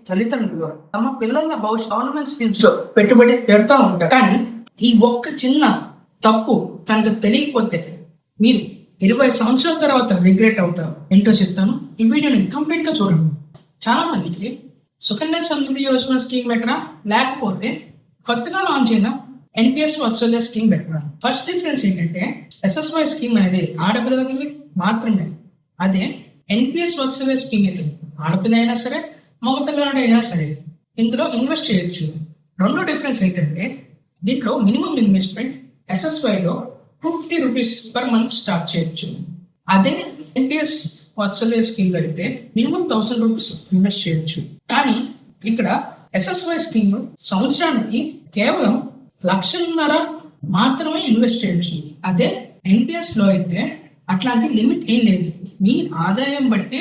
తల్లిదండ్రులు తమ పిల్లల భవిష్యత్ గవర్నమెంట్ స్కీమ్స్ లో పెట్టుబడి పెడతా ఉంటారు. కానీ ఈ ఒక్క చిన్న తప్పు తనకు తెలియకపోతే మీరు 20 సంవత్సరాల తర్వాత రిగ్రెట్ అవుతారు. ఏంటో చెప్తాను, ఈ వీడియోని కంప్లీట్ గా చూడండి. చాలా మందికి సుకన్య సమృద్ధి యోజన స్కీమ్ బెటరా, లేకపోతే కొత్తగా లాంచ్ అయిన ఎన్పిఎస్ వాత్సల్య స్కీమ్ బెటరా? ఫస్ట్ డిఫరెన్స్ ఏంటంటే ఎస్ఎస్వై స్కీమ్ అనేది ఆడపిల్లలకి మాత్రమే. అదే ఎన్పిఎస్ వాత్సల్య స్కీమ్ అయితే ఆడపిల్ల అయినా సరే మగపిల్లవాడు అయినా సరే ఇందులో ఇన్వెస్ట్ చేయొచ్చు. రెండో డిఫరెన్స్ ఏంటంటే దీంట్లో మినిమం ఇన్వెస్ట్మెంట్ ఎస్ఎస్వైలో 250 రూపీస్ పర్ మంత్ స్టార్ట్ చేయొచ్చు. అదే ఎన్పిఎస్ వాత్సల్య స్కీమ్ లో అయితే మినిమం 1000 రూపీస్ ఇన్వెస్ట్ చేయొచ్చు. కానీ ఇక్కడ ఎస్ఎస్వై స్కీమ్ సంవత్సరానికి కేవలం 1,50,000 మాత్రమే ఇన్వెస్ట్ చేయొచ్చు. అదే ఎన్పిఎస్ లో అయితే అట్లాంటి లిమిట్ ఏం లేదు. మీ ఆదాయం బట్టి,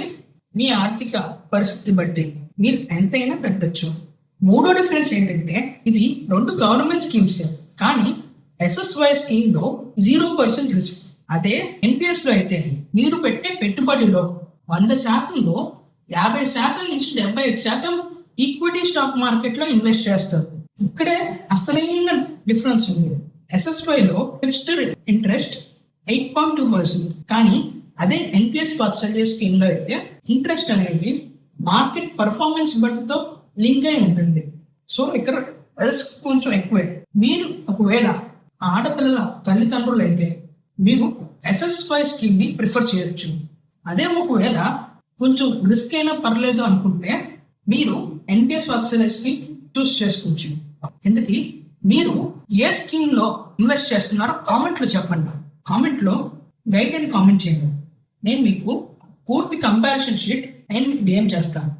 మీ ఆర్థిక పరిస్థితి బట్టి మీరు ఎంతైనా పెట్టచ్చు. మూడో డిఫరెన్స్ ఏంటంటే ఇది రెండు గవర్నమెంట్ స్కీమ్స్, కానీ ఎస్ఎస్వై స్కీమ్ లో 0% రిస్క్. అదే ఎన్పిఎస్ లో అయితే మీరు పెట్టే పెట్టుబడిలో 100%లో 50% నుంచి 75% ఈక్విటీ స్టాక్ మార్కెట్ లో ఇన్వెస్ట్ చేస్తారు. ఇక్కడే అసలైన డిఫరెన్స్ ఉంది. ఎస్ఎస్వై లో ఫిక్స్డ్ ఇంట్రెస్ట్ 8.2%, కానీ అదే ఎన్పిఎస్ వాత్సల్య స్కీమ్ లో అయితే ఇంట్రెస్ట్ అనేది మార్కెట్ పర్ఫార్మెన్స్ బట్టితో లింక్ అయి ఉంటుంది. సో ఇక్కడ రిస్క్ కొంచెం ఎక్కువే. మీరు ఒకవేళ ఆడపిల్లల తల్లిదండ్రులు అయితే మీరు ఎస్ఎస్వై స్కీమ్ ని ప్రిఫర్ చేయొచ్చు. అదే ఒకవేళ కొంచెం రిస్క్ అయినా పర్లేదు అనుకుంటే మీరు ఎన్పిఎస్ వాత్సల్య స్కీమ్ చూస్ చేసుకోవచ్చు. ఎందుకు మీరు ఏ స్కీమ్ లో ఇన్వెస్ట్ చేస్తున్నారో కామెంట్ లో చెప్పండి. కామెంట్ లో గైడ్ అని కామెంట్ చేయండి. నేను మీకు పూర్తి కంపారిజన్ షీట్ నేను మీకు డిఎం చేస్తాను.